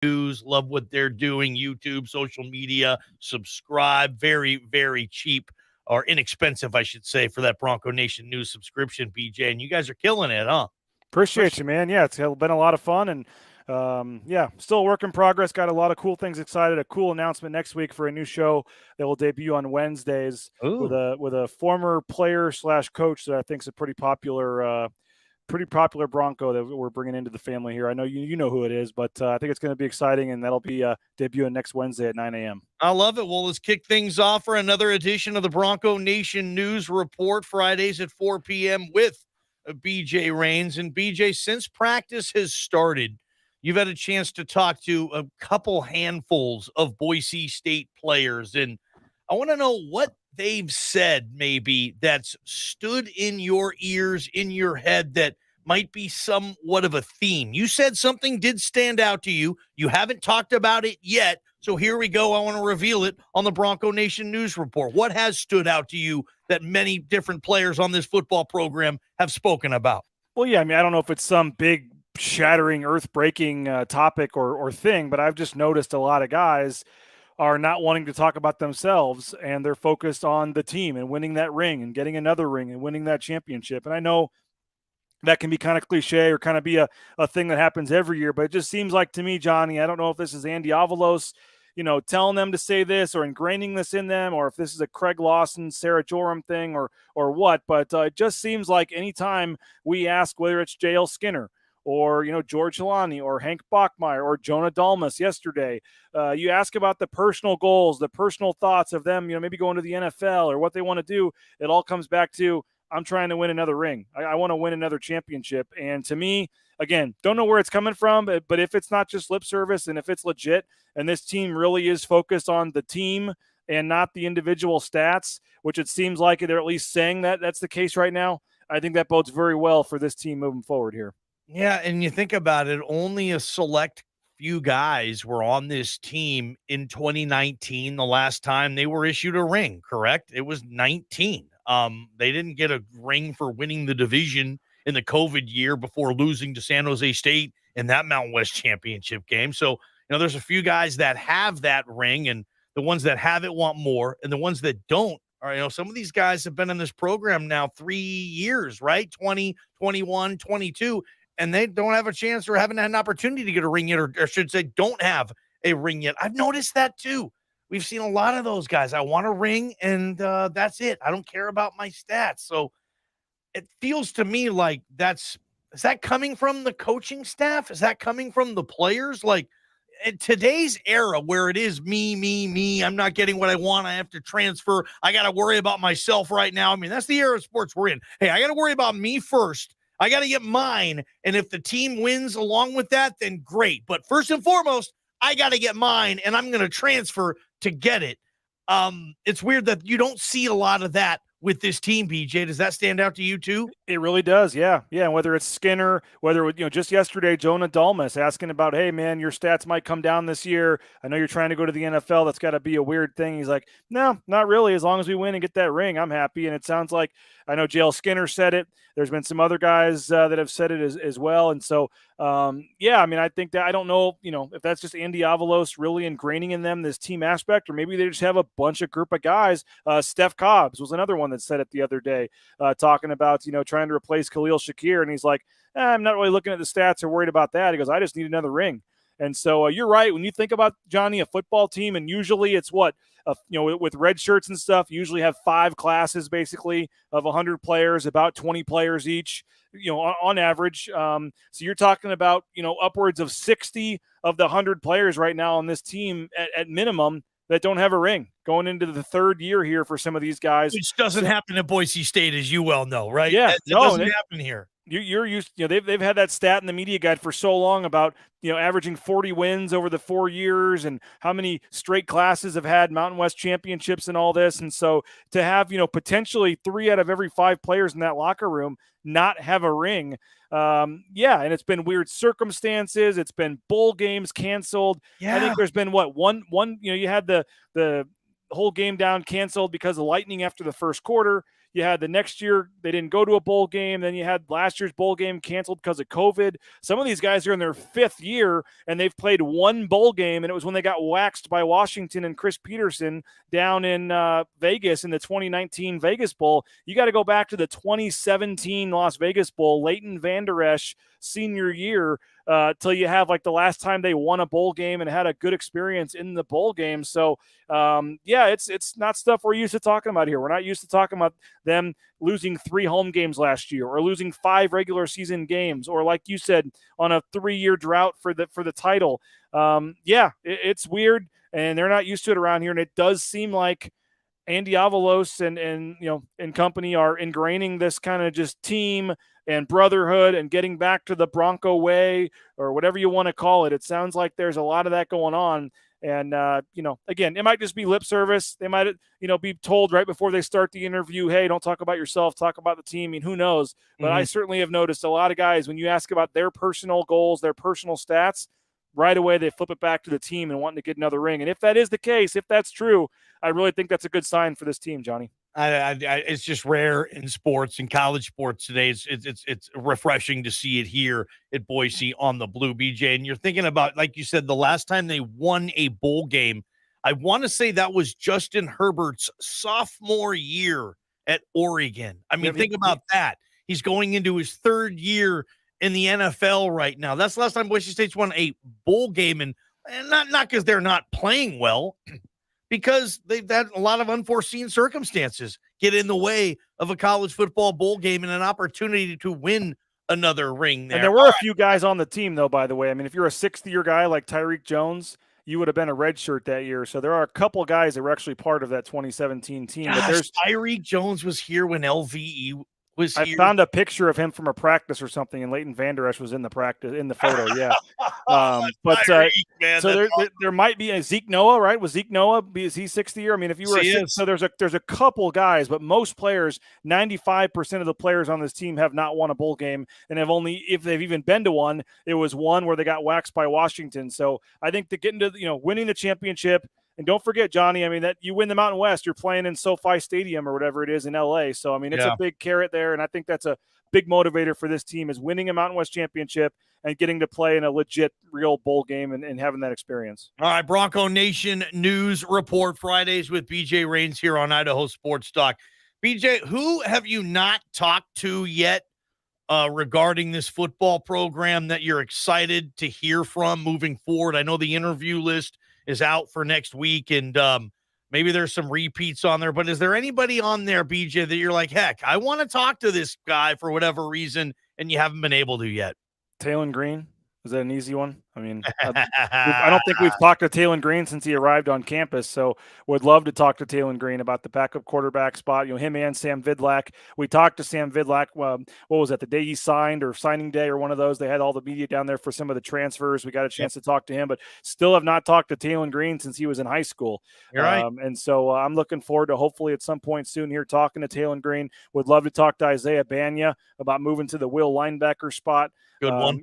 News. Love what they're doing. YouTube, social media, subscribe. Very, very cheap or inexpensive, I should say, for that Bronco Nation News subscription, BJ. And you guys are killing it, huh? Appreciate you, man. Yeah, it's been a lot of fun, and still a work in progress. Got a lot of cool things excited. A cool announcement next week for a new show that will debut on Wednesdays with Ooh. a former player / coach that I think is a pretty popular Bronco that we're bringing into the family here. I know you know who it is, but I think it's going to be exciting, and that'll be debuting next Wednesday at 9 a.m. I love it. Well, let's kick things off for another edition of the Bronco Nation News Report, Fridays at 4 p.m. with BJ Rains. And BJ, since practice has started, you've had a chance to talk to a couple handfuls of Boise State players. And I want to know what they've said, maybe, that's stood in your ears, in your head, that might be somewhat of a theme. You said something did stand out to you. You haven't talked about it yet. So here we go. I want to reveal it on the Bronco Nation News Report. What has stood out to you that many different players on this football program have spoken about? Well, yeah, I mean, I don't know if it's some big shattering, earth-breaking topic or thing, but I've just noticed a lot of guys are not wanting to talk about themselves, and they're focused on the team and winning that ring and getting another ring and winning that championship. And I know that can be kind of cliche or kind of be a thing that happens every year, but it just seems like to me, Johnny, I don't know if this is Andy Avalos, telling them to say this or ingraining this in them, or if this is a Craig Lawson, Sarah Joram thing or what, but it just seems like anytime we ask, whether it's J.L. Skinner or, George Hilani or Hank Bachmeier or Jonah Dalmas yesterday, you ask about the personal goals, the personal thoughts of them, maybe going to the NFL or what they want to do. It all comes back to, I'm trying to win another ring. I want to win another championship. And to me, again, don't know where it's coming from, but if it's not just lip service and if it's legit and this team really is focused on the team and not the individual stats, which it seems like they're at least saying that that's the case right now, I think that bodes very well for this team moving forward here. Yeah, and you think about it, only a select few guys were on this team in 2019, the last time they were issued a ring, correct? It was 19. They didn't get a ring for winning the division in the COVID year before losing to San Jose State in that Mountain West championship game. So, there's a few guys that have that ring, and the ones that have it want more, and the ones that don't are, some of these guys have been in this program now 3 years, right? 20, 21, 22, and they don't have a chance or haven't had an opportunity to get a ring yet, or should say don't have a ring yet. I've noticed that too. We've seen a lot of those guys. I want a ring, and that's it. I don't care about my stats. So it feels to me like is that coming from the coaching staff? Is that coming from the players? Like, in today's era where it is me, I'm not getting what I want. I have to transfer. I got to worry about myself right now. I mean, that's the era of sports we're in. Hey, I got to worry about me first. I got to get mine. And if the team wins along with that, then great. But first and foremost, I got to get mine, and I'm going to transfer to get it. It's weird that you don't see a lot of that with this team, BJ. Does that stand out to you too? It really does, yeah. And whether it's Skinner, whether just yesterday, Jonah Dalmas asking about, hey man, your stats might come down this year. I know you're trying to go to the NFL. That's got to be a weird thing. He's like, no, not really. As long as we win and get that ring, I'm happy. And it sounds like, I know JL Skinner said it. There's been some other guys that have said it as well. And so, I think that I don't know, if that's just Andy Avalos really ingraining in them this team aspect, or maybe they just have a bunch of group of guys. Steph Cobbs was another one that said it the other day, talking about, trying to replace Khalil Shakir. And he's like, I'm not really looking at the stats or worried about that. He goes, I just need another ring. And so you're right. When you think about, Johnny, a football team, and usually it's what, with red shirts and stuff, you usually have 5 classes basically of 100 players, about 20 players each, on average. So you're talking about, upwards of 60 of the 100 players right now on this team at minimum that don't have a ring going into the third year here for some of these guys. Which doesn't happen at Boise State, as you well know, right? Yeah. It doesn't happen here. You're used, they've had that stat in the media guide for so long about, averaging 40 wins over the 4 years and how many straight classes have had Mountain West championships and all this. And so to have, potentially 3 out of every 5 players in that locker room not have a ring. And it's been weird circumstances. It's been bowl games canceled. Yeah. I think there's been one, you had the whole game down canceled because of lightning after the first quarter. You had the next year, they didn't go to a bowl game. Then you had last year's bowl game canceled because of COVID. Some of these guys are in their 5th year, and they've played one bowl game, and it was when they got waxed by Washington and Chris Peterson down in Vegas in the 2019 Vegas Bowl. You got to go back to the 2017 Las Vegas Bowl, Leighton Vander Esch senior year, till you have like the last time they won a bowl game and had a good experience in the bowl game. So it's not stuff we're used to talking about here. We're not used to talking about them losing 3 home games last year or losing 5 regular season games, or like you said, on a 3-year drought for the title. It's weird, and they're not used to it around here. And it does seem like Andy Avalos and company are ingraining this kind of just team and brotherhood and getting back to the Bronco way, or whatever you want to call it. It sounds like there's a lot of that going on. And, again, it might just be lip service. They might, be told right before they start the interview, hey, don't talk about yourself, talk about the team. I mean, who knows? But I certainly have noticed a lot of guys, when you ask about their personal goals, their personal stats, right away they flip it back to the team and wanting to get another ring. And if that is the case, if that's true, I really think that's a good sign for this team, Johnny. It's just rare in sports, in college sports today. It's refreshing to see it here at Boise on the Blue, BJ. And you're thinking about, like you said, the last time they won a bowl game, I want to say that was Justin Herbert's sophomore year at Oregon. I mean, think about that. He's going into his 3rd year in the NFL right now. That's the last time Boise State's won a bowl game, and not because they're not playing well, because they've had a lot of unforeseen circumstances get in the way of a college football bowl game and an opportunity to win another ring there. And there were a few guys on the team, though, by the way. I mean, if you're a 6th-year guy like Tyreek Jones, you would have been a redshirt that year. So there are a couple guys that were actually part of that 2017 team. Gosh, but there's Tyreek Jones was here when LVE was here. I found a picture of him from a practice or something, and Leighton Vander Esch was in the photo. Yeah. There might be a Zeke Noah, right? Was Zeke Noah? Is he 6th year? I mean, if you were so there's a couple guys, but most players, 95% of the players on this team have not won a bowl game, and have only, if they've even been to one, it was one where they got waxed by Washington. So I think to get into winning the championship. And don't forget, Johnny, I mean, that you win the Mountain West, you're playing in SoFi Stadium or whatever it is in LA. So, I mean, it's a big carrot there. And I think that's a big motivator for this team, is winning a Mountain West championship and getting to play in a legit, real bowl game and having that experience. All right, Bronco Nation News Report Fridays with BJ Rains here on Idaho Sports Talk. BJ, who have you not talked to yet regarding this football program that you're excited to hear from moving forward? I know the interview list is out for next week, and maybe there's some repeats on there, but is there anybody on there, BJ, that you're like, heck, I want to talk to this guy for whatever reason, and you haven't been able to yet? Talon Green. Is that an easy one? I mean, I don't think we've talked to Talon Green since he arrived on campus, so would love to talk to Talon Green about the backup quarterback spot. Him and Sam Vidlak. We talked to Sam Vidlak, what was that, the day he signed, or signing day, or one of those? They had all the media down there for some of the transfers. We got a chance to talk to him, but still have not talked to Talon Green since he was in high school. You're right. And so I'm looking forward to hopefully at some point soon here talking to Talon Green. Would love to talk to Isaiah Banya about moving to the will linebacker spot. Good one.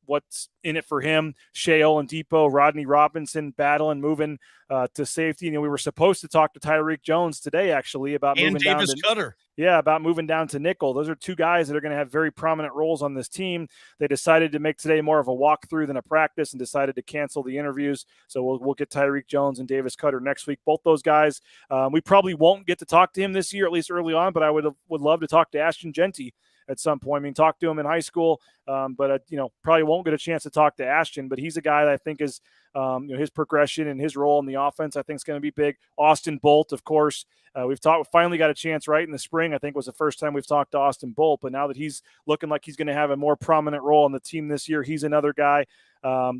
What's in it for him? Shea Oladipo, Rodney Robinson battling, moving to safety. We were supposed to talk to Tyreek Jones today, actually, about moving Davis down to Cutter. Yeah, about moving down to nickel. Those are 2 guys that are going to have very prominent roles on this team. They decided to make today more of a walkthrough than a practice, and decided to cancel the interviews. So we'll get Tyreek Jones and Davis Cutter next week. Both those guys, we probably won't get to talk to him this year, at least early on, but I would love to talk to Ashton Genty at some point. I mean, talk to him in high school, but probably won't get a chance to talk to Ashton. But he's a guy that I think is, his progression and his role in the offense, I think, is going to be big. Austin Bolt, of course, we finally got a chance right in the spring. I think was the first time we've talked to Austin Bolt, but now that he's looking like he's going to have a more prominent role on the team this year, he's another guy.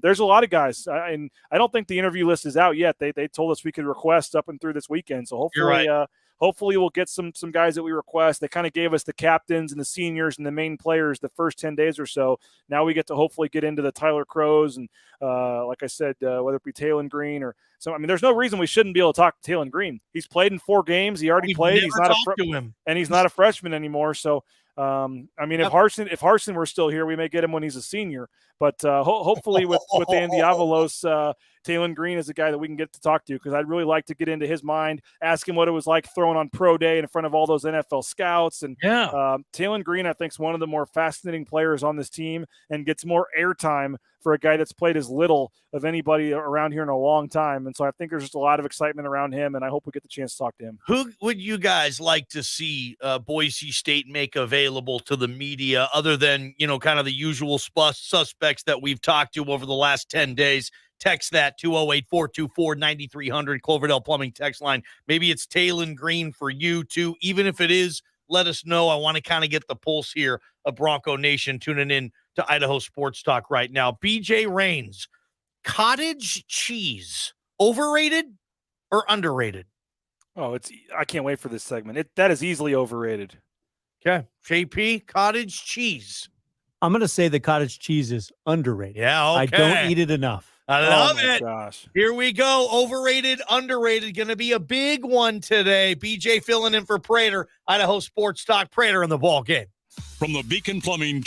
There's a lot of guys, and I don't think the interview list is out yet. They told us we could request up and through this weekend, so hopefully, hopefully we'll get some guys that we request. They kind of gave us the captains and the seniors and the main players the first 10 days or so. Now we get to hopefully get into the Tyler Crows and, like I said, whether it be Talon Green or so. I mean, there's no reason we shouldn't be able to talk to Talon Green. He's played in 4 games. He already played. He's not and he's not a freshman anymore. So, I mean, if Harsin were still here, we may get him when he's a senior. But hopefully with Andy Avalos, Taylon Green is a guy that we can get to talk to, because I'd really like to get into his mind, ask him what it was like throwing on pro day in front of all those NFL scouts. And Taylon Green, I think, is one of the more fascinating players on this team and gets more airtime for a guy that's played as little of anybody around here in a long time. And so I think there's just a lot of excitement around him, and I hope we get the chance to talk to him. Who would you guys like to see Boise State make available to the media, other than, kind of the usual suspects that we've talked to over the last 10 days? Text that 208-424-9300, Cloverdale Plumbing text line. Maybe it's Taylon Green for you too. Even if it is, let us know. I want to kind of get the pulse here of Bronco Nation tuning in to Idaho Sports Talk right now. BJ Rains, cottage cheese, overrated or underrated? Oh, I can't wait for this segment. That is easily overrated. Okay. JP, cottage cheese. I'm going to say the cottage cheese is underrated. Yeah, okay. I don't eat it enough. I love it. Gosh. Here we go. Overrated, underrated. Going to be a big one today. BJ filling in for Prater. Idaho Sports Talk. Prater in the ball game. From the Beacon Plumbing